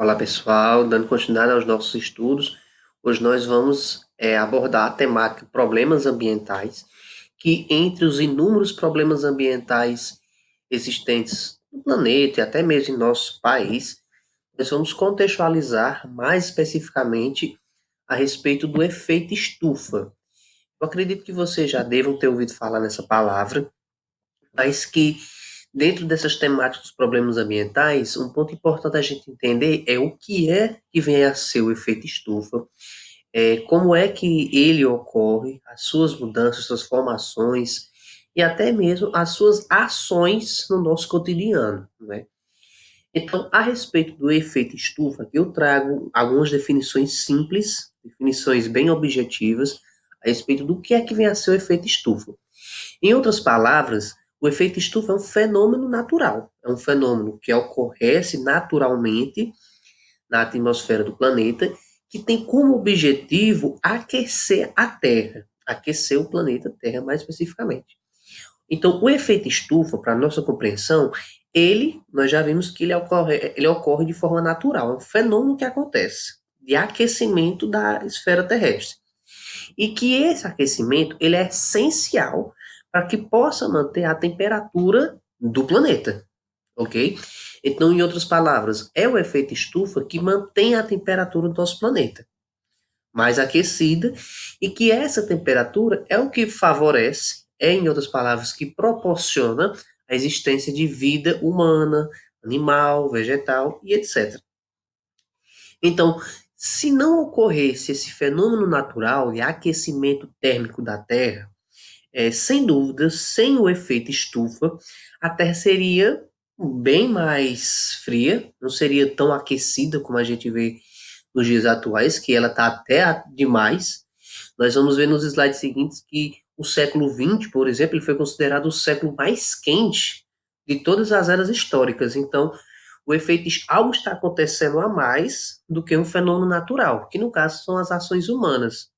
Olá pessoal, dando continuidade aos nossos estudos, hoje nós vamos abordar a temática problemas ambientais, que entre os inúmeros problemas ambientais existentes no planeta e até mesmo em nosso país, nós vamos contextualizar mais especificamente a respeito do efeito estufa. Eu acredito que vocês já devam ter ouvido falar nessa palavra, mas que dentro dessas temáticas dos problemas ambientais, um ponto importante a gente entender é o que vem a ser o efeito estufa, como é que ele ocorre, as suas mudanças, suas formações e até mesmo as suas ações no nosso cotidiano, né? Então, a respeito do efeito estufa, eu trago algumas definições simples, definições bem objetivas, a respeito do que é que vem a ser o efeito estufa. Em outras palavras, o efeito estufa é um fenômeno natural, é um fenômeno que ocorre naturalmente na atmosfera do planeta, que tem como objetivo aquecer a Terra, aquecer o planeta Terra mais especificamente. Então, o efeito estufa, para nossa compreensão, nós já vimos que ele ocorre de forma natural, é um fenômeno que acontece de aquecimento da esfera terrestre. E que esse aquecimento ele é essencial para que possa manter a temperatura do planeta, ok? Então, em outras palavras, é o efeito estufa que mantém a temperatura do nosso planeta mais aquecida e que essa temperatura é o que favorece, em outras palavras, que proporciona a existência de vida humana, animal, vegetal e etc. Então, se não ocorresse esse fenômeno natural de aquecimento térmico da Terra, sem dúvida, sem o efeito estufa, a Terra seria bem mais fria, não seria tão aquecida como a gente vê nos dias atuais, que ela está até demais. Nós vamos ver nos slides seguintes que o século XX, por exemplo, ele foi considerado o século mais quente de todas as eras históricas. Então, algo está acontecendo a mais do que um fenômeno natural, que no caso são as ações humanas.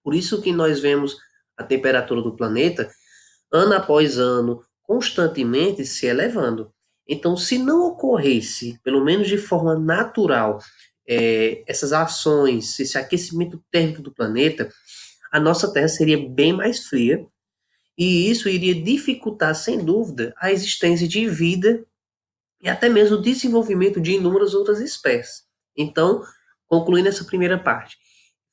Por isso que nós vemos a temperatura do planeta, ano após ano, constantemente se elevando. Então, se não ocorresse, pelo menos de forma natural, essas ações, esse aquecimento térmico do planeta, a nossa Terra seria bem mais fria, e isso iria dificultar, sem dúvida, a existência de vida e até mesmo o desenvolvimento de inúmeras outras espécies. Então, concluindo essa primeira parte,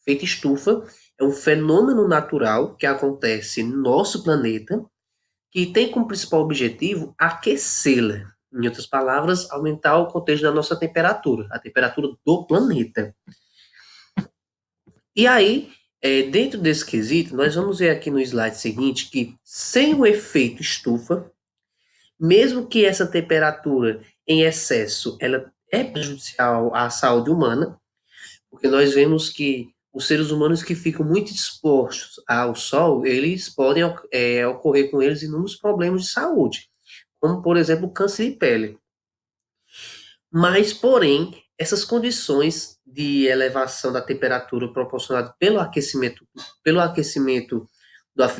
efeito estufa é um fenômeno natural que acontece no nosso planeta, que tem como principal objetivo aquecê-la. Em outras palavras, aumentar o contexto da nossa temperatura, a temperatura do planeta. E aí, dentro desse quesito, nós vamos ver aqui no slide seguinte que, sem o efeito estufa, mesmo que essa temperatura em excesso ela é prejudicial à saúde humana, porque nós vemos que os seres humanos que ficam muito expostos ao sol, eles podem ocorrer com eles inúmeros problemas de saúde, como, por exemplo, câncer de pele. Mas, porém, essas condições de elevação da temperatura proporcionada pelo aquecimento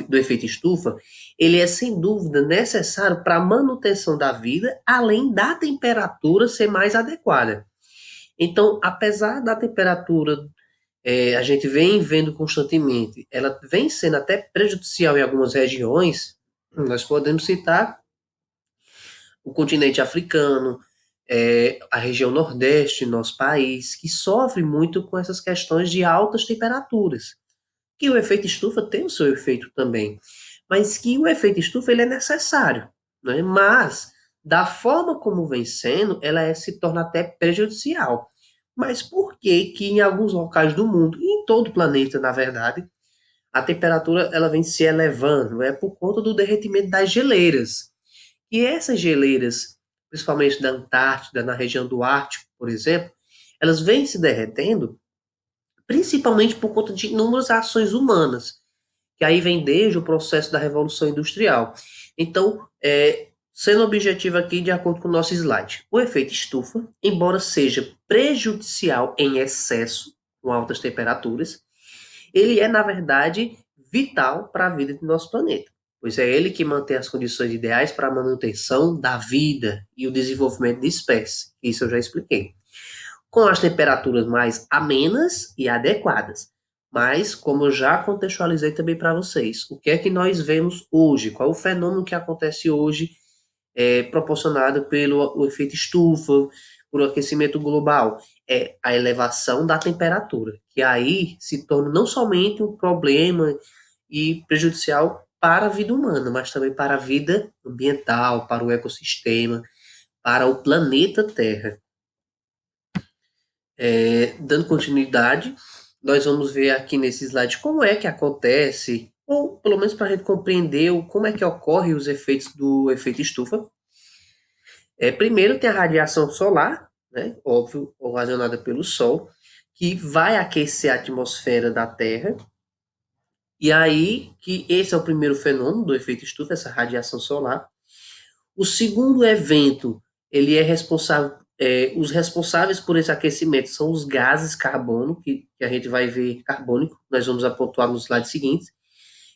do efeito estufa, ele é sem dúvida necessário para a manutenção da vida, além da temperatura ser mais adequada. Então, apesar da temperatura, a gente vem vendo constantemente, ela vem sendo até prejudicial em algumas regiões, nós podemos citar o continente africano, a região nordeste do nosso país, que sofre muito com essas questões de altas temperaturas. Que o efeito estufa tem o seu efeito também, mas que o efeito estufa ele é necessário, né? Mas da forma como vem sendo, se torna até prejudicial. Mas por que que em alguns locais do mundo, e em todo o planeta, na verdade, a temperatura ela vem se elevando? É por conta do derretimento das geleiras. E essas geleiras, principalmente da Antártida, na região do Ártico, por exemplo, elas vêm se derretendo principalmente por conta de inúmeras ações humanas, que aí vem desde o processo da Revolução Industrial. Então, sendo objetivo aqui, de acordo com o nosso slide, o efeito estufa, embora seja prejudicial em excesso, com altas temperaturas, ele é, na verdade, vital para a vida do nosso planeta, pois é ele que mantém as condições ideais para a manutenção da vida e o desenvolvimento de espécies. Isso eu já expliquei. com as temperaturas mais amenas e adequadas. Mas, como eu já contextualizei também para vocês, o que é que nós vemos hoje? Qual é o fenômeno que acontece hoje proporcionado pelo o efeito estufa, por aquecimento global? É a elevação da temperatura, que aí se torna não somente um problema e prejudicial para a vida humana, mas também para a vida ambiental, para o ecossistema, para o planeta Terra. Dando continuidade, nós vamos ver aqui nesse slide como é que acontece, ou pelo menos para a gente compreender como é que ocorre os efeitos do efeito estufa. Primeiro tem a radiação solar, né, óbvio, ocasionada pelo Sol, que vai aquecer a atmosfera da Terra. E aí, que esse é o primeiro fenômeno do efeito estufa, essa radiação solar. O segundo evento, ele é responsável, os responsáveis por esse aquecimento são os gases carbono, que a gente vai ver carbônico, nós vamos apontar nos slides seguintes,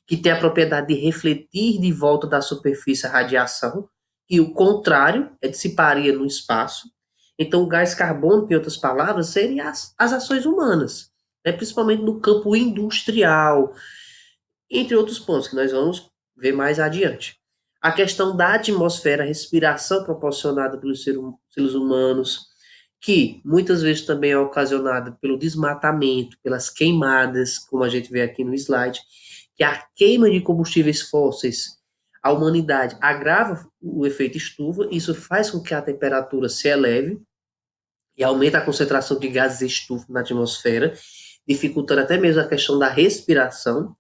que tem a propriedade de refletir de volta da superfície a radiação, e o contrário dissiparia no espaço. Então, o gás carbônico, em outras palavras, seriam as ações humanas, né, principalmente no campo industrial, entre outros pontos que nós vamos ver mais adiante. A questão da atmosfera, a respiração proporcionada pelos seres humanos, que muitas vezes também é ocasionada pelo desmatamento, pelas queimadas, como a gente vê aqui no slide, que a queima de combustíveis fósseis, a humanidade agrava o efeito estufa, isso faz com que a temperatura se eleve e aumenta a concentração de gases estufa na atmosfera, dificultando até mesmo a questão da respiração.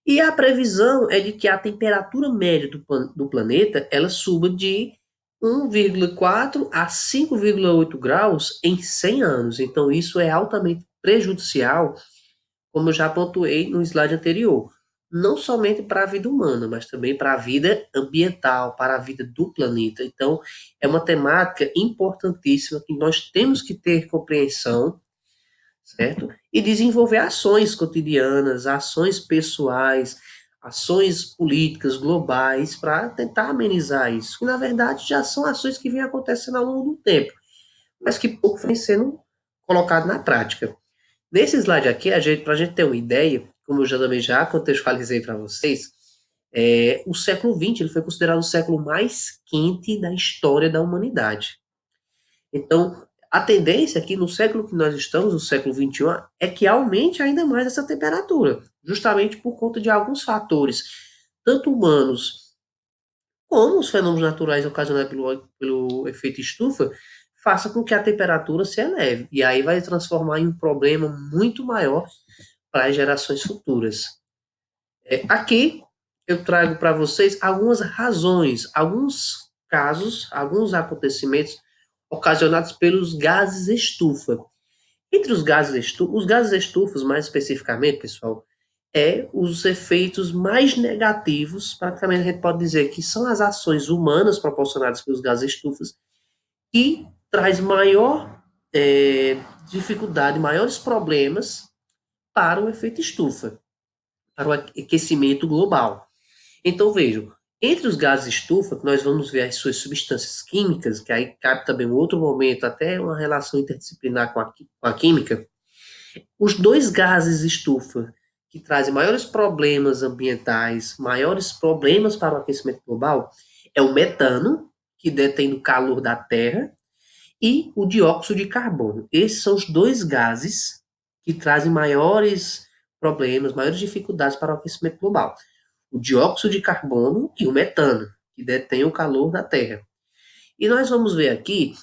E a previsão é de que a temperatura média do planeta ela suba de 1,4 a 5,8 graus em 100 anos. Então, isso é altamente prejudicial, como eu já pontuei no slide anterior. Não somente para a vida humana, mas também para a vida ambiental, para a vida do planeta. Então, é uma temática importantíssima que nós temos que ter compreensão, certo? E desenvolver ações cotidianas, ações pessoais, ações políticas globais para tentar amenizar isso. Que na verdade já são ações que vêm acontecendo ao longo do tempo, mas que pouco vem sendo colocado na prática. Nesse slide aqui, para a gente ter uma ideia, como eu também já contextualizei para vocês, o século XX ele foi considerado o século mais quente da história da humanidade. Então, a tendência aqui no século que nós estamos, no século XXI, é que aumente ainda mais essa temperatura, justamente por conta de alguns fatores, tanto humanos como os fenômenos naturais ocasionados pelo efeito estufa, faça com que a temperatura se eleve. E aí vai transformar em um problema muito maior para as gerações futuras. Aqui eu trago para vocês algumas razões, alguns casos, alguns acontecimentos ocasionados pelos gases estufa. Entre os gases estufas, mais especificamente, pessoal, os efeitos mais negativos, praticamente a gente pode dizer que são as ações humanas proporcionadas pelos gases estufas, que traz maior dificuldade, maiores problemas para o efeito estufa, para o aquecimento global. Então, vejam, entre os gases estufa, nós vamos ver as suas substâncias químicas, que aí cabe também um outro momento, até uma relação interdisciplinar com a química. Os dois gases estufa que trazem maiores problemas ambientais, maiores problemas para o aquecimento global, é o metano, que detém o calor da Terra, e o dióxido de carbono. Esses são os dois gases que trazem maiores problemas, maiores dificuldades para o aquecimento global. O dióxido de carbono e o metano, que detém o calor da Terra. E nós vamos ver aqui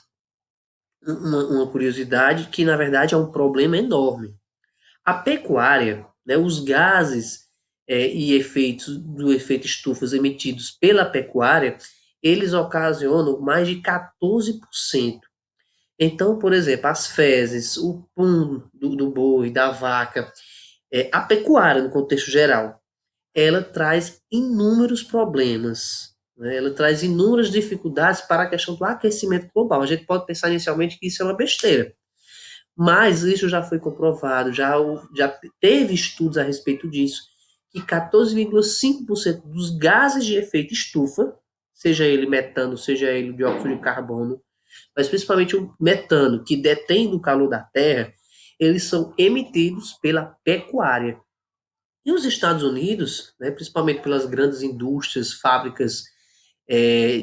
uma curiosidade que, na verdade, é um problema enorme. A pecuária, né, os gases e efeitos do efeito estufas emitidos pela pecuária, eles ocasionam mais de 14%. Então, por exemplo, as fezes, o pum do boi, da vaca, a pecuária no contexto geral, ela traz inúmeros problemas, né? Ela traz inúmeras dificuldades para a questão do aquecimento global. A gente pode pensar inicialmente que isso é uma besteira, mas isso já foi comprovado, já teve estudos a respeito disso, que 14,5% dos gases de efeito estufa, seja ele metano, seja ele dióxido de carbono, mas principalmente o metano, que detém do calor da Terra, eles são emitidos pela pecuária. E os Estados Unidos, né, principalmente pelas grandes indústrias, fábricas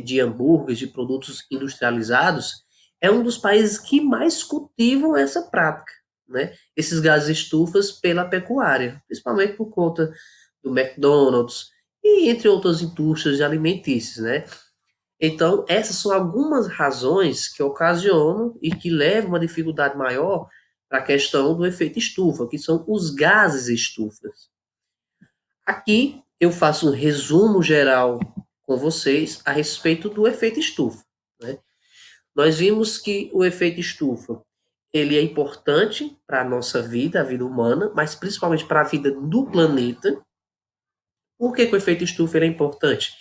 de hambúrgueres, de produtos industrializados, é um dos países que mais cultivam essa prática, né? Esses gases estufas pela pecuária, principalmente por conta do McDonald's e entre outras indústrias alimentícias, né? Então, essas são algumas razões que ocasionam e que levam uma dificuldade maior para a questão do efeito estufa, que são os gases estufas. Aqui eu faço um resumo geral com vocês a respeito do efeito estufa, né? Nós vimos que o efeito estufa ele é importante para a nossa vida, a vida humana, mas principalmente para a vida do planeta. Por que o efeito estufa é importante?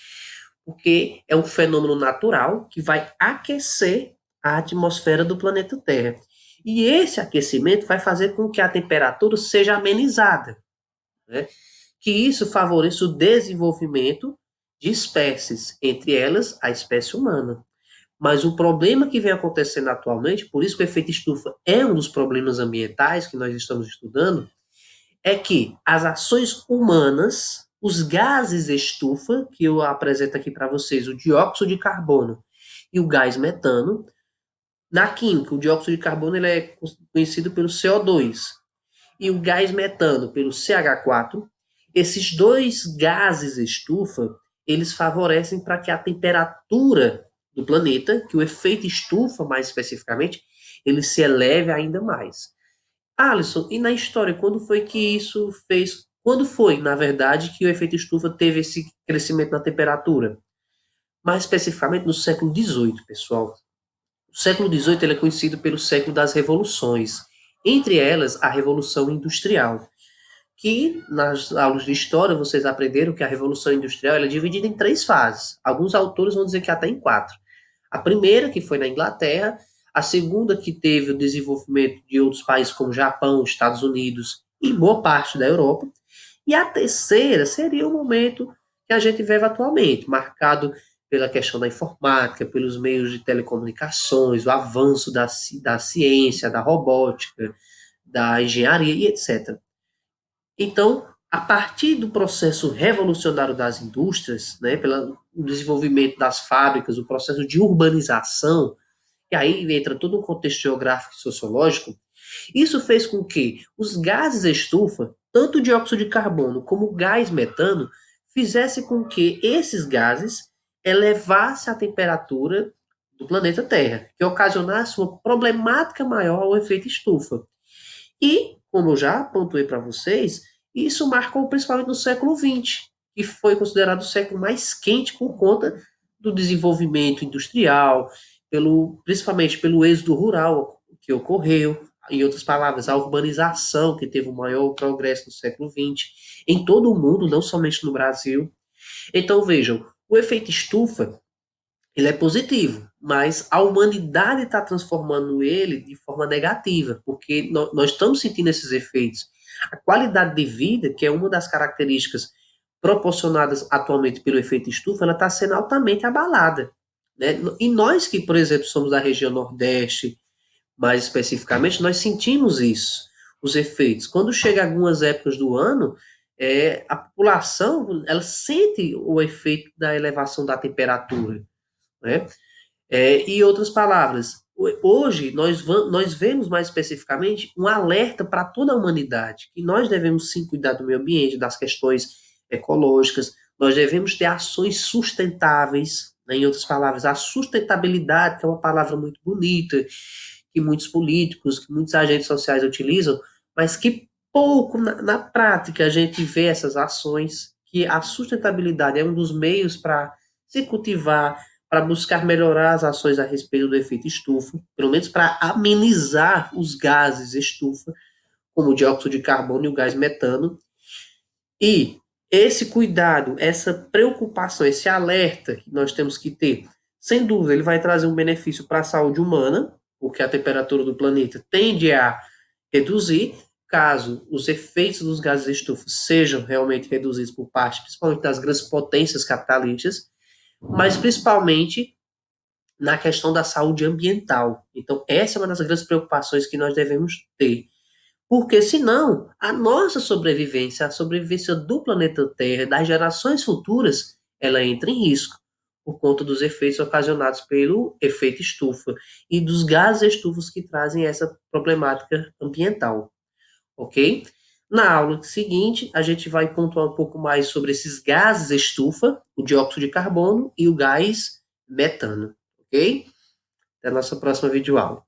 Porque é um fenômeno natural que vai aquecer a atmosfera do planeta Terra. E esse aquecimento vai fazer com que a temperatura seja amenizada, né? Que isso favoreça o desenvolvimento de espécies, entre elas a espécie humana. Mas o problema que vem acontecendo atualmente, por isso que o efeito estufa é um dos problemas ambientais que nós estamos estudando, é que as ações humanas, os gases estufa, que eu apresento aqui para vocês, o dióxido de carbono e o gás metano, na química, o dióxido de carbono ele é conhecido pelo CO2 e o gás metano pelo CH4. Esses dois gases estufa, eles favorecem para que a temperatura do planeta, que o efeito estufa mais especificamente, ele se eleve ainda mais. Alisson, e na história, quando foi que isso fez? Quando foi, na verdade, que o efeito estufa teve esse crescimento na temperatura? Mais especificamente no século XVIII, pessoal. O século XVIII ele é conhecido pelo século das revoluções, entre elas a Revolução Industrial, que nas aulas de história vocês aprenderam que a Revolução Industrial ela é dividida em três fases. Alguns autores vão dizer que até em quatro. A primeira, que foi na Inglaterra, a segunda, que teve o desenvolvimento de outros países como Japão, Estados Unidos e boa parte da Europa, e a terceira seria o momento que a gente vive atualmente, marcado pela questão da informática, pelos meios de telecomunicações, o avanço da ciência, da robótica, da engenharia e etc. Então, a partir do processo revolucionário das indústrias, né, pelo desenvolvimento das fábricas, o processo de urbanização, e aí entra todo um contexto geográfico e sociológico, isso fez com que os gases estufa, tanto o dióxido de carbono como o gás metano, fizesse com que esses gases elevassem a temperatura do planeta Terra, que ocasionasse uma problemática maior ao efeito estufa. E, como eu já pontuei para vocês, isso marcou principalmente no século XX, que foi considerado o século mais quente por conta do desenvolvimento industrial, principalmente pelo êxodo rural que ocorreu, em outras palavras, a urbanização, que teve o maior progresso no século XX, em todo o mundo, não somente no Brasil. Então, vejam, o efeito estufa ele é positivo, mas a humanidade está transformando ele de forma negativa, porque nós estamos sentindo esses efeitos. A qualidade de vida, que é uma das características proporcionadas atualmente pelo efeito estufa, ela está sendo altamente abalada, né? E nós que, por exemplo, somos da região Nordeste, mais especificamente, nós sentimos isso, os efeitos. Quando chega algumas épocas do ano, a população ela sente o efeito da elevação da temperatura, né? Em outras palavras, hoje nós vemos mais especificamente um alerta para toda a humanidade, que nós devemos sim cuidar do meio ambiente, das questões ecológicas, nós devemos ter ações sustentáveis, né? Em outras palavras, a sustentabilidade, que é uma palavra muito bonita, que muitos políticos, que muitos agentes sociais utilizam, mas que pouco na prática a gente vê essas ações, que a sustentabilidade é um dos meios para se cultivar, para buscar melhorar as ações a respeito do efeito estufa, pelo menos para amenizar os gases estufa, como o dióxido de carbono e o gás metano. E esse cuidado, essa preocupação, esse alerta que nós temos que ter, sem dúvida, ele vai trazer um benefício para a saúde humana, porque a temperatura do planeta tende a reduzir, caso os efeitos dos gases estufa sejam realmente reduzidos por parte, principalmente das grandes potências capitalistas, mas principalmente na questão da saúde ambiental. Então, essa é uma das grandes preocupações que nós devemos ter. Porque senão, a nossa sobrevivência, a sobrevivência do planeta Terra, das gerações futuras, ela entra em risco por conta dos efeitos ocasionados pelo efeito estufa e dos gases estufas que trazem essa problemática ambiental, ok? Na aula seguinte, a gente vai pontuar um pouco mais sobre esses gases estufa, o dióxido de carbono e o gás metano, ok? Até a nossa próxima videoaula.